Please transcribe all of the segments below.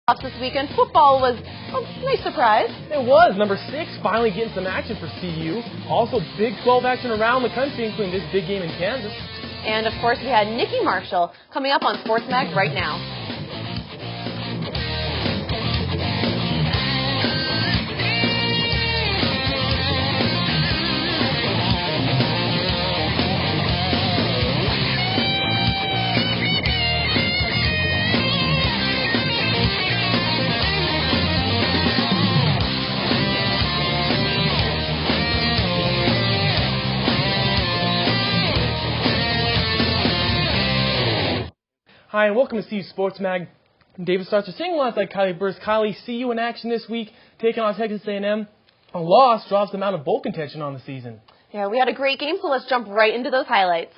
This weekend, football was a nice surprise. It was. Number 6 finally getting some action for CU. Also, Big 12 action around the country, including this big game in Kansas. And, of course, we had Nikki Marshall coming up on Sports Mag right now. Hi, and welcome to CU Sports Mag. David starts with singing alongside Kylie Burst. Kylie, CU in action this week, taking on Texas A&M. A loss drops them out of bowl contention on the season. Yeah, we had a great game, so let's jump right into those highlights.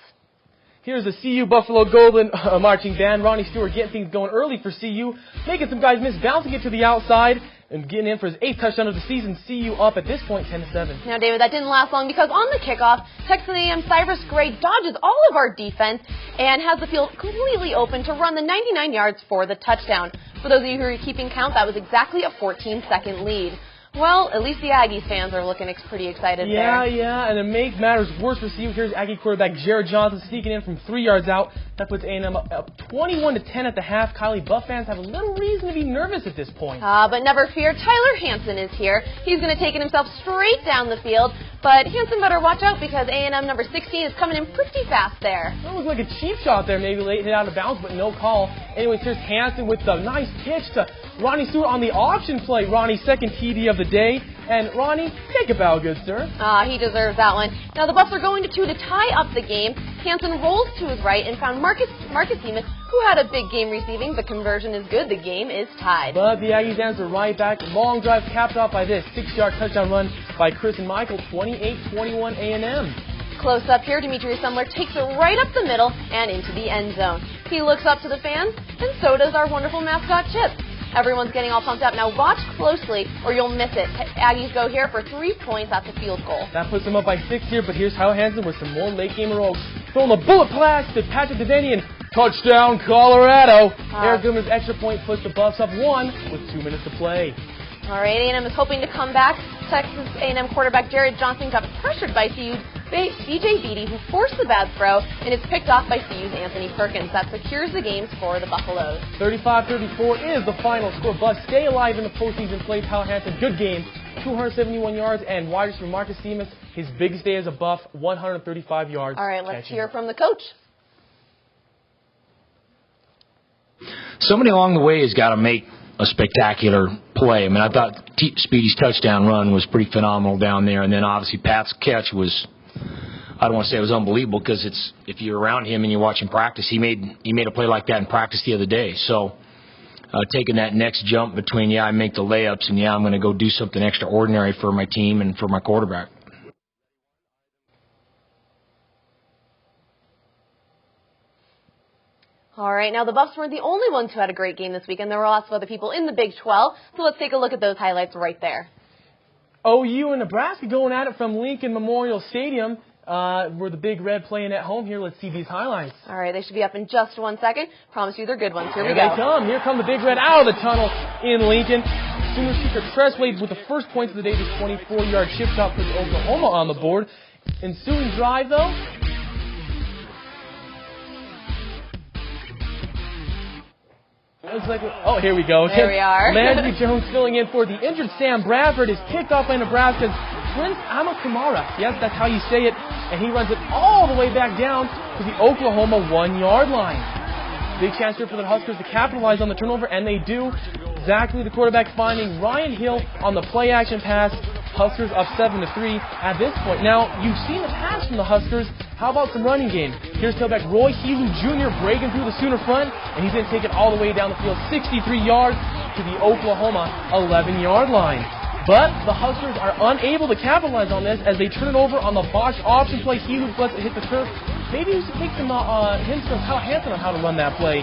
Here's the CU Buffalo Golden marching band. Ronnie Stewart getting things going early for CU, making some guys miss, bouncing it to the outside, and getting in for his 8th touchdown of the season. CU up at this point 10-7. Now, David, that didn't last long because on the kickoff, Texas A&M Cyrus Gray dodges all of our defense and has the field completely open to run the 99 yards for the touchdown. For those of you who are keeping count, that was exactly a 14-second lead. Well, at least the Aggies fans are looking pretty excited there. Yeah, and to make matters worse for CU, here's Aggie quarterback Jared Johnson sneaking in from 3 yards out. That puts A&M up 21-10 at the half. Kylie, Buff fans have a little reason to be nervous at this point. But never fear, Tyler Hansen is here. He's going to take it himself straight down the field. But Hansen better watch out because A&M number 16 is coming in pretty fast there. That looked like a cheap shot there, maybe late hit out of bounds, but no call. Anyways, here's Hansen with the nice pitch to Ronnie Stewart on the option play. Ronnie's second TD of the day. And Ronnie, take a bow, good sir. He deserves that one. Now the Buffs are going to 2 to tie up the game. Hansen rolls to his right and found Marcus Demas, who had a big game receiving. The conversion is good. The game is tied. But the Aggies answer right back. Long drive capped off by this 6-yard touchdown run by Chris and Michael. 28-21 A&M. Close up here, Demetrius Sumler takes it right up the middle and into the end zone. He looks up to the fans, and so does our wonderful mascot, Chip. Everyone's getting all pumped up. Now watch closely or you'll miss it. Aggies go here for 3 points at the field goal. That puts them up by 6 here, but here's Kyle Hansen with some more late game heroics. Throwing a bullet pass to Patrick Devenian. Touchdown, Colorado. Eric Goodman's extra point puts the Buffs up 1 with 2 minutes to play. All right, A&M is hoping to come back. Texas A&M quarterback Jared Johnson got pressured by CU's DJ Beatty, who forced the bad throw, and it's picked off by CU's Anthony Perkins. That secures the games for the Buffaloes. 35-34 is the final score. Buffs stay alive in the postseason play. Kyle Hansen, good game. 271 yards, and wide receiver Marcus Demas, his biggest day as a Buff, 135 yards. All right, let's hear from the coach. Somebody along the way has got to make a spectacular play. I mean, I thought Speedy's touchdown run was pretty phenomenal down there, and then obviously Pat's catch was, I don't want to say it was unbelievable because it's, if you're around him and you watch him practice, he made a play like that in practice the other day. So taking that next jump between, I make the layups, and I'm going to go do something extraordinary for my team and for my quarterback. All right, now the Buffs weren't the only ones who had a great game this weekend. There were lots of other people in the Big 12, so let's take a look at those highlights right there. OU and Nebraska going at it from Lincoln Memorial Stadium. We're the Big Red playing at home here. Let's see these highlights. All right, they should be up in just 1 second. Promise you they're good ones. Here we go. Here they come. Here come the Big Red out of the tunnel in Lincoln. Sooners kicker Tressway with the first points of the day. This 24-yard chip shot puts Oklahoma on the board. Ensuing drive, though. Here we go. There we are. Landry Jones filling in for the injured Sam Bradford is picked off by Nebraska's Prince Amakamara. Yes, that's how you say it. And he runs it all the way back down to the Oklahoma 1-yard line. Big chance here for the Huskers to capitalize on the turnover, and they do. Exactly the quarterback finding Ryan Hill on the play-action pass. Huskers up 7-3 at this point. Now, you've seen the pass from the Huskers. How about some running game? Here's tailback Roy Helu Jr. breaking through the Sooner front, and he's going to take it all the way down the field, 63 yards to the Oklahoma 11-yard line. But the Huskers are unable to capitalize on this as they turn it over on the botched option play. Helu lets it hit the turf. Maybe we should take some hints from Kyle Hansen on how to run that play.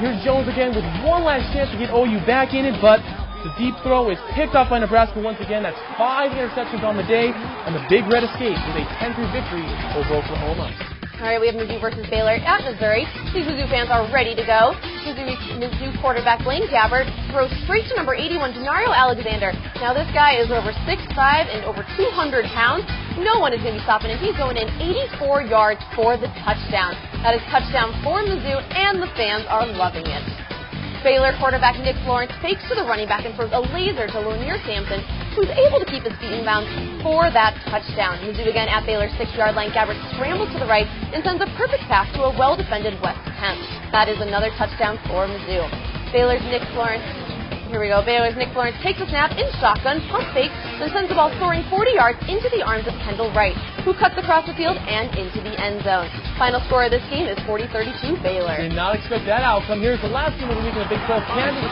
Here's Jones again with one last chance to get OU back in it, but the deep throw is picked off by Nebraska once again. That's 5 interceptions on the day, and the Big Red escape with a 10-3 victory over Oklahoma. All right, we have Mizzou versus Baylor at Missouri. These Mizzou fans are ready to go. Mizzou quarterback Blaine Gabbert throws straight to number 81, Denario Alexander. Now this guy is over 6'5" and over 200 pounds. No one is going to be stopping him. He's going in 84 yards for the touchdown. That is touchdown for Mizzou, and the fans are loving it. Baylor quarterback Nick Lawrence fakes to the running back and throws a laser to Lanier Sampson, who's able to keep his feet in bounds for that touchdown. Mizzou again at Baylor's 6-yard line. Gabbert scrambles to the right and sends a perfect pass to a well-defended West Kemp. That is another touchdown for Mizzou. Baylor's Nick Lawrence takes a snap in shotgun, pump fake, then sends the ball soaring 40 yards into the arms of Kendall Wright, who cuts across the field and into the end zone. Final score of this game is 40-32 Baylor. Did not expect that outcome. Here's the last game of the week in the Big 12. Kansas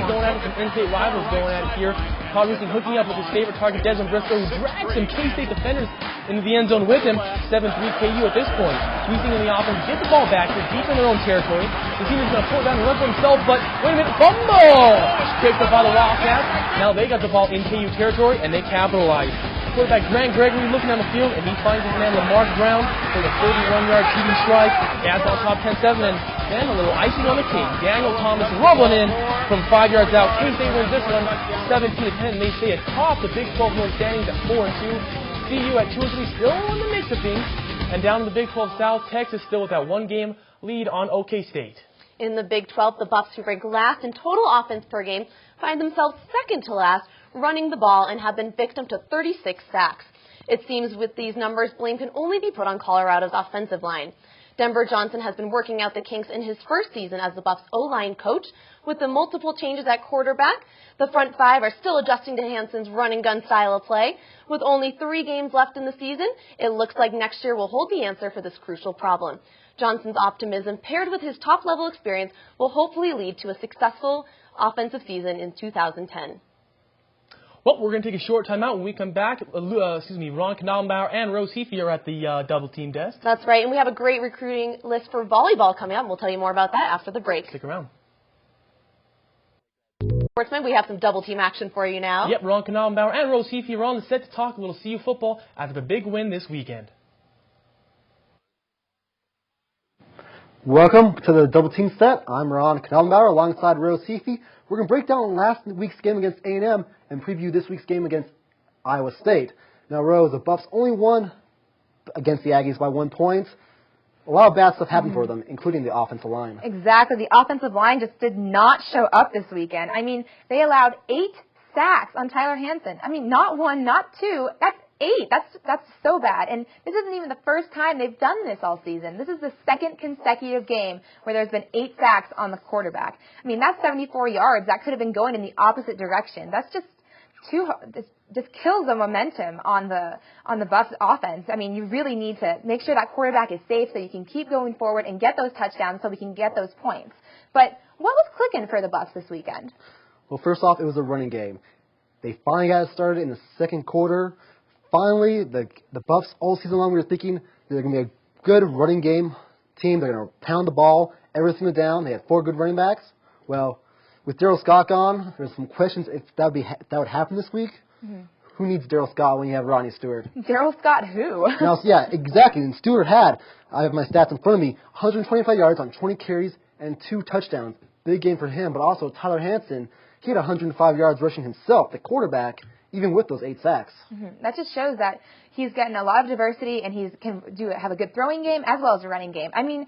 going at it, some in-state rivals going at it here. Todd Reesing hooking up with his favorite target, Desmond Briscoe, who drags some K-State defenders into the end zone with him. 7-3 KU at this point. Reesing in the offense gets the ball back. They're deep in their own territory. The team is going to pull it down and run for himself, but wait a minute, fumble! Picked up by the Wildcats. Now they got the ball in KU territory, and they capitalize. Quarterback Grant Gregory looking on the field, and he finds his man Lamar Brown for the 31-yard cheating strike. Adds on top 10-7, and then a little icing on the cake. Daniel Thomas rumbling in from 5 yards out. K-State wins this one 17-10. They stay atop the Big 12 North standings at 4-2. CU at 2-3, still in the mix of things. And down in the Big 12 South, Texas still with that one-game lead on OK State. In the Big 12, the Buffs, who rank last in total offense per game, find themselves second to last running the ball and have been victim to 36 sacks. It seems with these numbers, blame can only be put on Colorado's offensive line. Denver Johnson has been working out the kinks in his first season as the Buffs' O-line coach. With the multiple changes at quarterback, the front five are still adjusting to Hanson's run-and-gun style of play. With only 3 games left in the season, it looks like next year will hold the answer for this crucial problem. Johnson's optimism, paired with his top-level experience, will hopefully lead to a successful offensive season in 2010. Well, we're going to take a short time out. When we come back, Ron Knaubenbauer and Rose Heafy are at the double-team desk. That's right, and we have a great recruiting list for volleyball coming up, and we'll tell you more about that after the break. Stick around. Sportsmen, we have some double-team action for you now. Yep, Ron Knaubenbauer and Rose Heafy are on the set to talk a little CU football after the big win this weekend. Welcome to the Double Team set. I'm Ron Knaubenbauer alongside Rose Heafy. We're going to break down last week's game against A&M and preview this week's game against Iowa State. Now, Rose, the Buffs only won against the Aggies by 1 point. A lot of bad stuff happened for them, including the offensive line. Exactly. The offensive line just did not show up this weekend. I mean, they allowed 8 sacks on Tyler Hanson. I mean, not 1, not 2. That's 8. That's so bad. And this isn't even the first time they've done this all season. This is the second consecutive game where there's been 8 sacks on the quarterback. I mean, that's 74 yards. That could have been going in the opposite direction. That's just just kills the momentum on the Buffs offense. I mean, you really need to make sure that quarterback is safe so you can keep going forward and get those touchdowns so we can get those points. But what was clicking for the Buffs this weekend? Well, first off, it was a running game. They finally got it started in the second quarter. Finally, the Buffs all season long, we were thinking they're going to be a good running game team. They're going to pound the ball, every single down. They had 4 good running backs. Well, with Darryl Scott gone, there's some questions if that would happen this week. Mm-hmm. Who needs Darryl Scott when you have Ronnie Stewart? Darryl Scott who? Now, yeah, exactly. And Stewart had, I have my stats in front of me, 125 yards on 20 carries and 2 touchdowns. Big game for him. But also Tyler Hanson, he had 105 yards rushing himself, the quarterback, even with those 8 sacks. Mm-hmm. That just shows that he's getting a lot of diversity and he can have a good throwing game as well as a running game. I mean,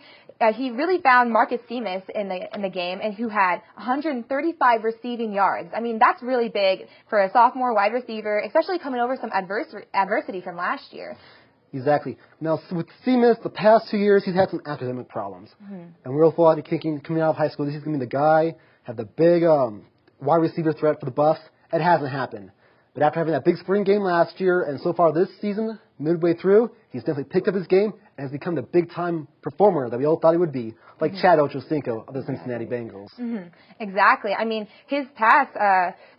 he really found Marcus Seamus in the game, and who had 135 receiving yards. I mean, that's really big for a sophomore wide receiver, especially coming over some adversity from last year. Exactly. Now, with Seamus, the past 2 years, he's had some academic problems. Mm-hmm. And we all thought, thinking, coming out of high school, this is going to be the guy, have the big wide receiver threat for the Buffs. It hasn't happened. But after having that big spring game last year, and so far this season, midway through, he's definitely picked up his game and has become the big-time performer that we all thought he would be, like mm-hmm. Chad Ochocinco of the Cincinnati Bengals. Mm-hmm. Exactly. I mean, his pass,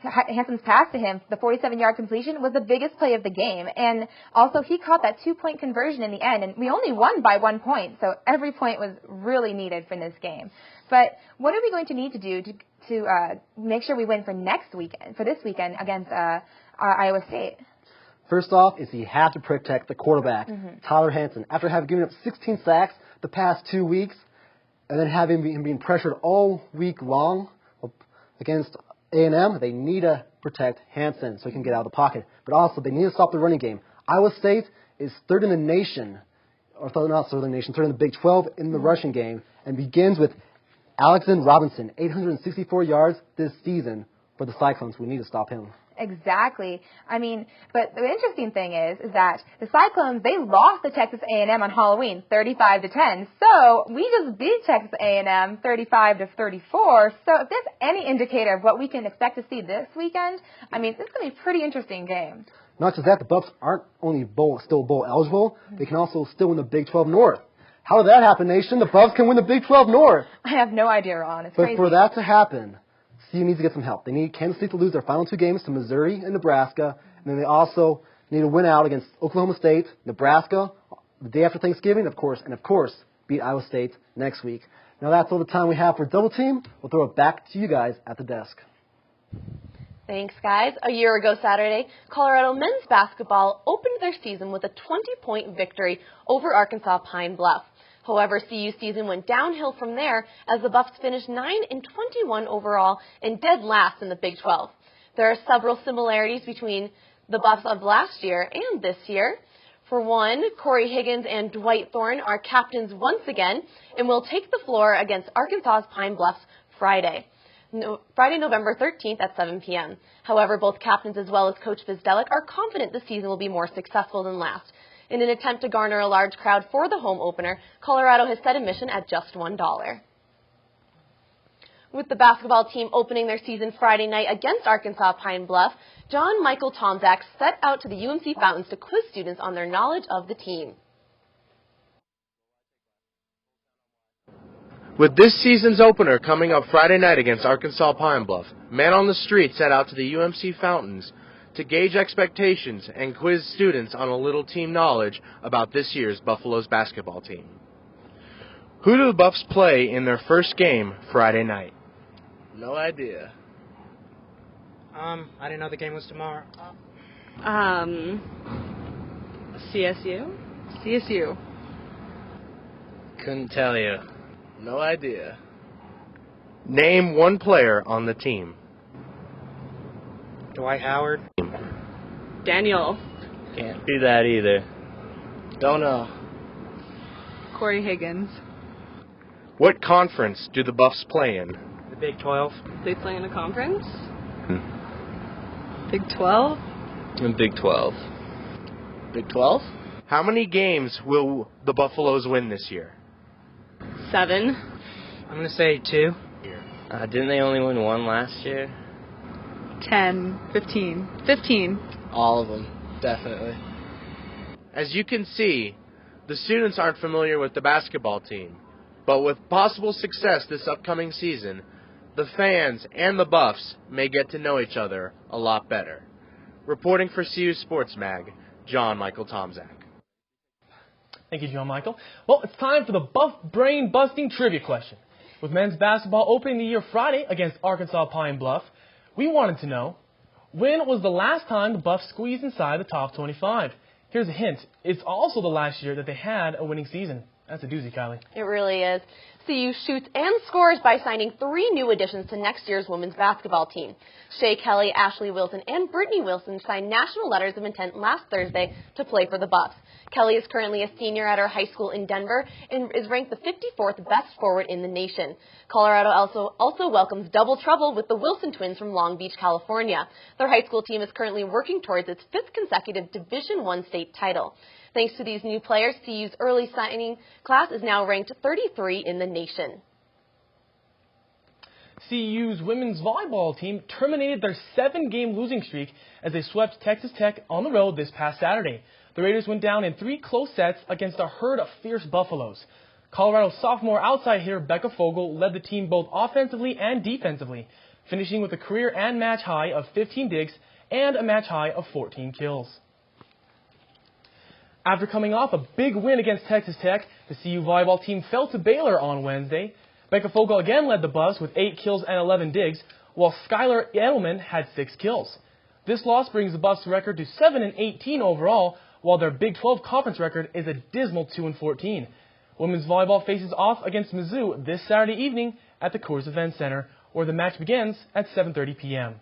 Hanson's pass to him, the 47-yard completion, was the biggest play of the game. And also, he caught that 2-point conversion in the end, and we only won by 1 point, so every point was really needed for this game. But what are we going to need to do to make sure we win for this weekend against Iowa State? First off is you have to protect the quarterback, Tyler Hansen. After having given up 16 sacks the past 2 weeks, and then having him being pressured all week long against A&M, they need to protect Hansen so he can get out of the pocket. But also, they need to stop the running game. Iowa State is third in the nation, or not third in the nation, third in the Big 12 in the rushing game, and begins with Alexander Robinson, 864 yards this season for the Cyclones. We need to stop him. Exactly. I mean, but the interesting thing is that the Cyclones, they lost to Texas A&M on Halloween, 35-10. So we just beat Texas A&M 35-34. So if there's any indicator of what we can expect to see this weekend, I mean, this is going to be a pretty interesting game. Not just that, the Buffs aren't only still bowl eligible, they can also still win the Big 12 North. How did that happen, Nation? The Buffs can win the Big 12 North. I have no idea, Ron. It's but crazy. for that to happen, CU needs to get some help. They need Kansas State to lose their final 2 games to Missouri and Nebraska, and then they also need to win out against Oklahoma State, Nebraska, the day after Thanksgiving, of course, beat Iowa State next week. Now that's all the time we have for Double Team. We'll throw it back to you guys at the desk. Thanks, guys. A year ago Saturday, Colorado men's basketball opened their season with a 20-point victory over Arkansas Pine Bluff. However, CU's season went downhill from there as the Buffs finished 9-21 overall and dead last in the Big 12. There are several similarities between the Buffs of last year and this year. For one, Corey Higgins and Dwight Thorne are captains once again and will take the floor against Arkansas's Pine Bluffs Friday, November 13th at 7 p.m. However, both captains as well as Coach Vizdelek are confident the season will be more successful than last. In an attempt to garner a large crowd for the home opener, Colorado has set admission at just $1. With the basketball team opening their season Friday night against Arkansas Pine Bluff, John Michael Tomczak set out to the UMC Fountains to quiz students on their knowledge of the team. With this season's opener coming up Friday night against Arkansas Pine Bluff, Man on the Street set out to the UMC Fountains to gauge expectations and quiz students on a little team knowledge about this year's Buffaloes basketball team. Who do the Buffs play in their first game Friday night? No idea. I didn't know the game was tomorrow. CSU? CSU. Couldn't tell you. No idea. Name one player on the team. Dwight Howard. Daniel. Can't do that either. Don't know. Corey Higgins. What conference do the Buffs play in? The Big 12. They play in a conference? Big 12? In Big 12. Big 12? How many games will the Buffaloes win this year? 7. I'm going to say 2. Didn't they only win 1 last year? 10. 15. 15. All of them, definitely. As you can see, the students aren't familiar with the basketball team, but with possible success this upcoming season, the fans and the Buffs may get to know each other a lot better. Reporting for CU Sports Mag, John Michael Tomczak. Thank you, John Michael. Well, it's time for the Buff Brain Busting Trivia question. With men's basketball opening the year Friday against Arkansas Pine Bluff, we wanted to know, when was the last time the Buffs squeezed inside the top 25? Here's a hint. It's also the last year that they had a winning season. That's a doozy, Kylie. It really is. CU shoots and scores by signing 3 new additions to next year's women's basketball team. Shea Kelly, Ashley Wilson, and Brittany Wilson signed national letters of intent last Thursday to play for the Buffs. Kelly is currently a senior at her high school in Denver and is ranked the 54th best forward in the nation. Colorado also welcomes double trouble with the Wilson twins from Long Beach, California. Their high school team is currently working towards its 5th consecutive Division I state title. Thanks to these new players, CU's early signing class is now ranked 33 in the nation. CU's women's volleyball team terminated their 7-game losing streak as they swept Texas Tech on the road this past Saturday. The Raiders went down in 3 close sets against a herd of fierce Buffaloes. Colorado sophomore outside hitter Becca Fogel led the team both offensively and defensively, finishing with a career and match high of 15 digs and a match high of 14 kills. After coming off a big win against Texas Tech, the CU volleyball team fell to Baylor on Wednesday. Becca Fogel again led the Buffs with 8 kills and 11 digs, while Skylar Edelman had 6 kills. This loss brings the Buffs' record to 7-18 overall, while their Big 12 conference record is a dismal 2-14. Women's volleyball faces off against Mizzou this Saturday evening at the Coors Event Center, where the match begins at 7:30 p.m.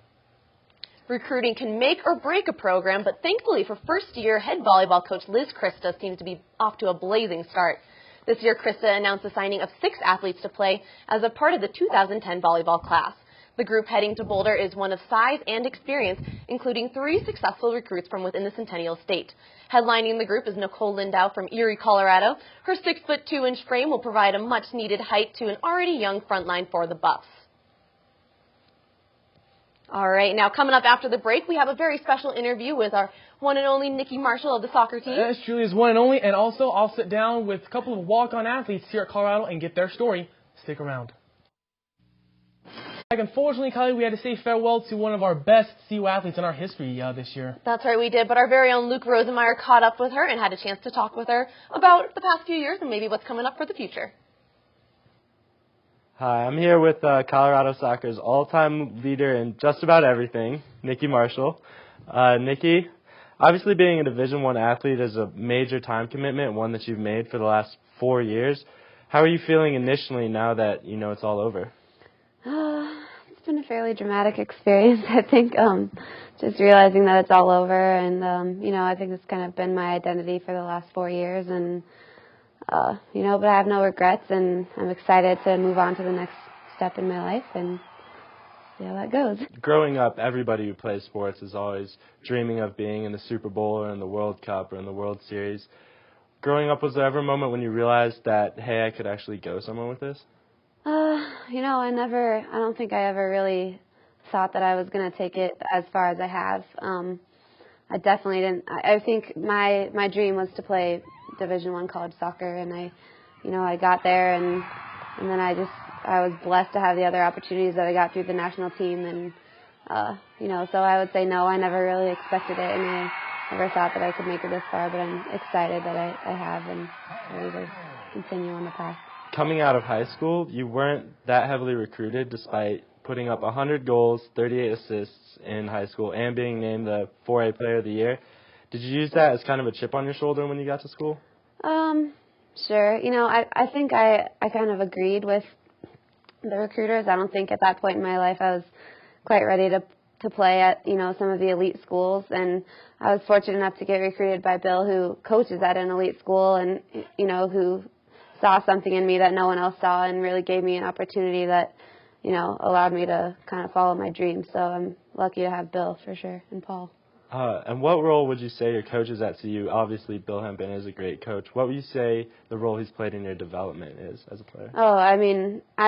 Recruiting can make or break a program, but thankfully for first-year head volleyball coach Liz Christa seems to be off to a blazing start. This year, Christa announced the signing of 6 athletes to play as a part of the 2010 volleyball class. The group heading to Boulder is one of size and experience, including 3 successful recruits from within the Centennial State. Headlining the group is Nicole Lindau from Erie, Colorado. Her 6'2" frame will provide a much-needed height to an already young front line for the Buffs. All right, now coming up after the break, we have a very special interview with our one and only Nikki Marshall of the soccer team. That's Julia's one and only, and also I'll sit down with a couple of walk-on athletes here at Colorado and get their story. Stick around. Unfortunately, Kylie, we had to say farewell to one of our best CU athletes in our history this year. That's right, we did, but our very own Luke Rosenmeyer caught up with her and had a chance to talk with her about the past few years and maybe what's coming up for the future. Hi, I'm here with Colorado Soccer's all-time leader in just about everything, Nikki Marshall. Nikki, obviously being a Division I athlete is a major time commitment, one that you've made for the last 4 years. How are you feeling initially now that you know it's all over? It's been a fairly dramatic experience, I think, just realizing that it's all over, and, I think it's kind of been my identity for the last 4 years, and but I have no regrets, and I'm excited to move on to the next step in my life and see how that goes. Growing up, everybody who plays sports is always dreaming of being in the Super Bowl or in the World Cup or in the World Series. Growing up, was there ever a moment when you realized that, hey, I could actually go somewhere with this? I don't think I ever really thought that I was going to take it as far as I have. I definitely didn't. I think my dream was to play Division I college soccer, and I got there, and then I was blessed to have the other opportunities that I got through the national team, and so I would say no, I never really expected it, and I never thought that I could make it this far, but I'm excited that I have, and ready to continue on the path. Coming out of high school, you weren't that heavily recruited despite putting up 100 goals, 38 assists in high school, and being named the 4A Player of the Year. Did you use that as kind of a chip on your shoulder when you got to school? Sure. I think I kind of agreed with the recruiters. I don't think at that point in my life I was quite ready to play at, some of the elite schools. And I was fortunate enough to get recruited by Bill, who coaches at an elite school and, who saw something in me that no one else saw and really gave me an opportunity that, allowed me to kind of follow my dreams. So I'm lucky to have Bill for sure and Paul. And what role would you say your coaches at CU, obviously Bill Hempen is a great coach, what would you say the role he's played in your development is as a player? I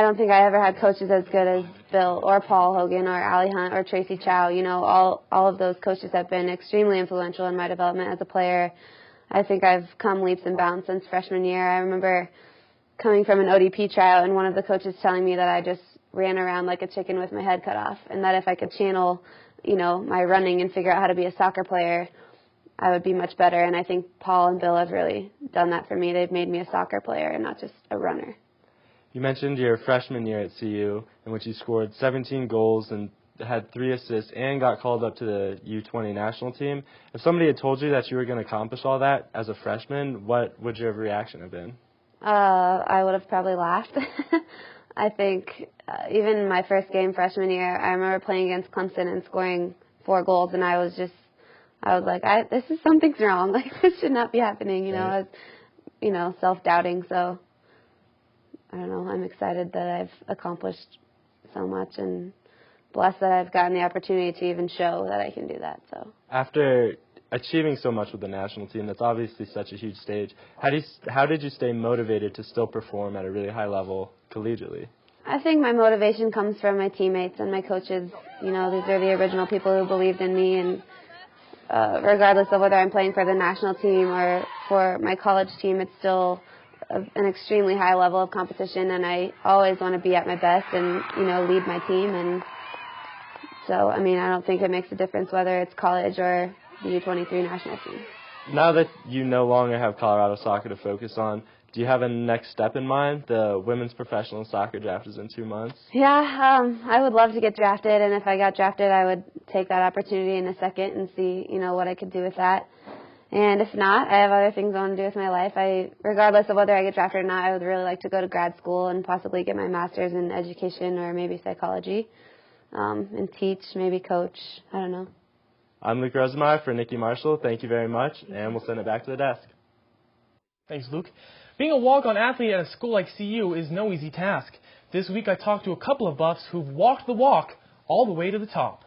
don't think I ever had coaches as good as Bill or Paul Hogan or Allie Hunt or Tracy Chow. All of those coaches have been extremely influential in my development as a player. I think I've come leaps and bounds since freshman year. I remember coming from an ODP tryout and one of the coaches telling me that I just ran around like a chicken with my head cut off, and that if I could channel my running and figure out how to be a soccer player, I would be much better. And I think Paul and Bill have really done that for me. They've made me a soccer player and not just a runner. You mentioned your freshman year at CU, in which you scored 17 goals and had 3 assists and got called up to the U20 national team. If somebody had told you that you were going to accomplish all that as a freshman, what would your reaction have been? I would have probably laughed. I think even my first game freshman year, I remember playing against Clemson and scoring 4 goals, and I was like, something's wrong. Like, this should not be happening. I was, self-doubting. So, I don't know. I'm excited that I've accomplished so much and blessed that I've gotten the opportunity to even show that I can do that. So, after achieving so much with the national team, that's obviously such a huge stage. How did you stay motivated to still perform at a really high level collegiately? I think my motivation comes from my teammates and my coaches. These are the original people who believed in me, and regardless of whether I'm playing for the national team or for my college team, it's still an extremely high level of competition, and I always want to be at my best and, lead my team. And so, I don't think it makes a difference whether it's college or the U23 national team. Now that you no longer have Colorado soccer to focus on, do you have a next step in mind? The women's professional soccer draft is in 2 months. Yeah, I would love to get drafted, and if I got drafted, I would take that opportunity in a second and see, what I could do with that. And if not, I have other things I want to do with my life. Regardless of whether I get drafted or not, I would really like to go to grad school and possibly get my master's in education or maybe psychology, and teach, maybe coach. I don't know. I'm Luke Rosemeyer for Nikki Marshall. Thank you very much, and we'll send it back to the desk. Thanks, Luke. Being a walk-on athlete at a school like CU is no easy task. This week I talked to a couple of Buffs who've walked the walk all the way to the top.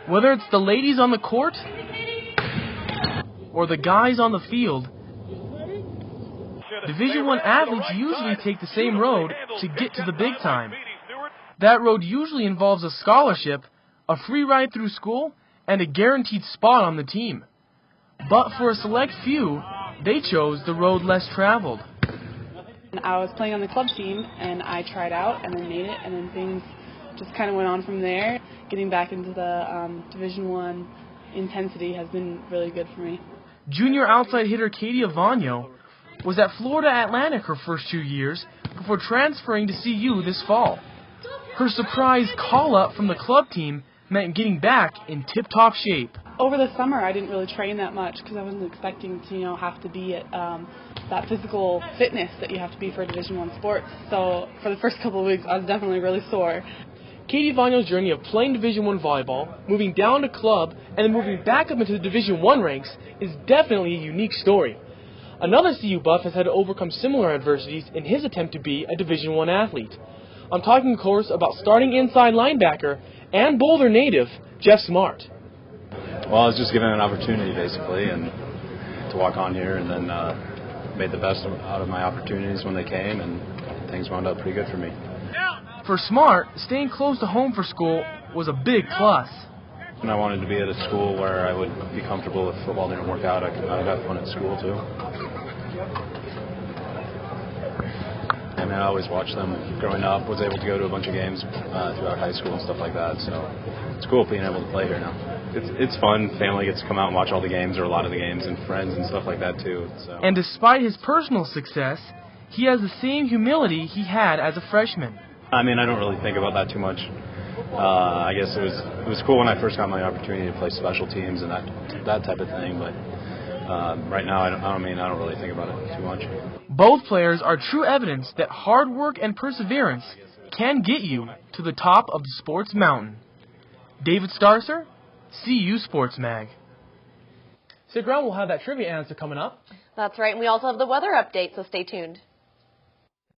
Whether it's the ladies on the court or the guys on the field, Division I athletes usually take the same road to get to the big time. That road usually involves a scholarship, a free ride through school, and a guaranteed spot on the team. But for a select few, they chose the road less traveled. I was playing on the club team, and I tried out and then made it, and then things just kind of went on from there. Getting back into the Division I intensity has been really good for me. Junior outside hitter Katie Avagno was at Florida Atlantic her first 2 years before transferring to CU this fall. Her surprise call-up from the club team meant getting back in tip-top shape. Over the summer, I didn't really train that much because I wasn't expecting to, have to be at that physical fitness that you have to be for Division I sports. So for the first couple of weeks, I was definitely really sore. Katie Avagno's journey of playing Division I volleyball, moving down to club, and then moving back up into the Division I ranks is definitely a unique story. Another CU Buff has had to overcome similar adversities in his attempt to be a Division I athlete. I'm talking, of course, about starting inside linebacker and Boulder native Jeff Smart. Well, I was just given an opportunity, basically, and to walk on here, and then made the best out of my opportunities when they came, and things wound up pretty good for me. For Smart, staying close to home for school was a big plus. And I wanted to be at a school where I would be comfortable if football didn't work out. I'd have fun at school, too. I mean, I always watched them growing up, was able to go to a bunch of games throughout high school and stuff like that, so it's cool being able to play here now. It's fun. Family gets to come out and watch all the games, or a lot of the games, and friends and stuff like that, too. So. And despite his personal success, he has the same humility he had as a freshman. I mean, I don't really think about that too much. I guess it was cool when I first got my opportunity to play special teams and that type of thing, but right now I don't really think about it too much. Both players are true evidence that hard work and perseverance can get you to the top of the sports mountain. David Starcer, CU Sports Mag. Stick around, we'll have that trivia answer coming up. That's right, and we also have the weather update, so stay tuned.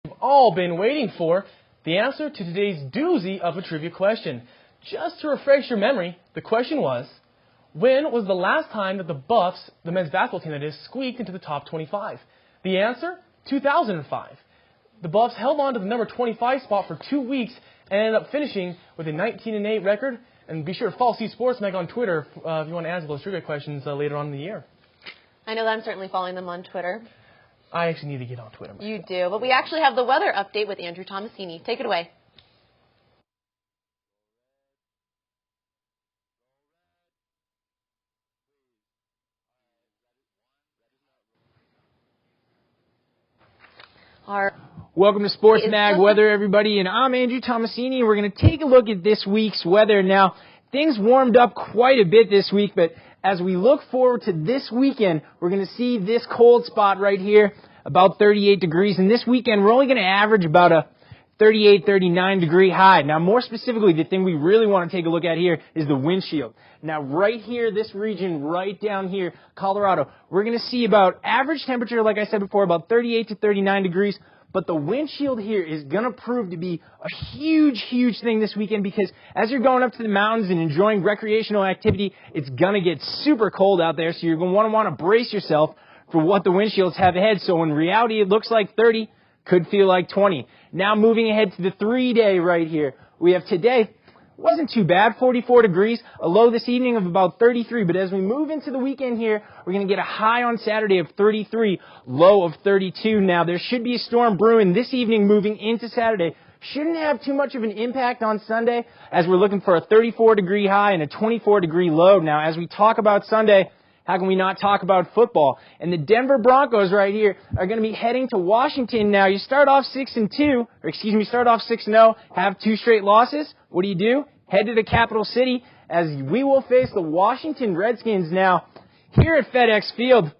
We've all been waiting for the answer to today's doozy of a trivia question. Just to refresh your memory, the question was, when was the last time that the Buffs, the men's basketball team that is, squeaked into the top 25? The answer, 2005. The Buffs held on to the number 25 spot for 2 weeks and ended up finishing with a 19-8 record. And be sure to follow CU Sports Mag on Twitter if you want to answer those trivia questions later on in the year. I know that I'm certainly following them on Twitter. I actually need to get on Twitter. You do, but we actually have the weather update with Andrew Tomasini. Take it away. Welcome to Sports Mag Weather, everybody, and I'm Andrew Tomasini, and we're going to take a look at this week's weather. Now, things warmed up quite a bit this week, but as we look forward to this weekend, we're going to see this cold spot right here, about 38 degrees, and this weekend we're only going to average about a 38, 39 degree high. Now, more specifically, the thing we really want to take a look at here is the windshield. Now, right here, this region, right down here, Colorado, we're going to see about average temperature, like I said before, about 38 to 39 degrees. But the windshield here is going to prove to be a huge, huge thing this weekend because as you're going up to the mountains and enjoying recreational activity, it's going to get super cold out there. So you're going to want to brace yourself for what the windshields have ahead. So in reality, it looks like 30, could feel like 20. Now moving ahead to the 3-day right here. We have today, wasn't too bad, 44 degrees, a low this evening of about 33. But as we move into the weekend here, we're going to get a high on Saturday of 33, low of 32. Now, there should be a storm brewing this evening moving into Saturday. Shouldn't have too much of an impact on Sunday as we're looking for a 34-degree high and a 24-degree low. Now, as we talk about Sunday, how can we not talk about football? And the Denver Broncos right here are going to be heading to Washington now. You start off 6-0, have 2 straight losses. What do? Head to the capital city as we will face the Washington Redskins now here at FedEx Field.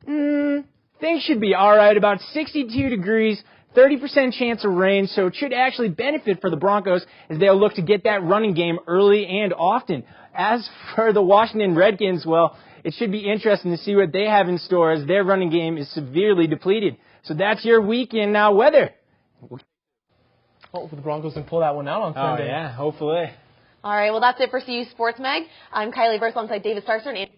Things should be all right. About 62 degrees, 30% chance of rain, so it should actually benefit for the Broncos as they'll look to get that running game early and often. As for the Washington Redskins, well, it should be interesting to see what they have in store as their running game is severely depleted. So that's your weekend now weather. Hopefully the Broncos can pull that one out on Sunday. Oh, yeah, hopefully. All right, well, that's it for CU Sports Mag. I'm Kylie Burst alongside David Starcer and Andrew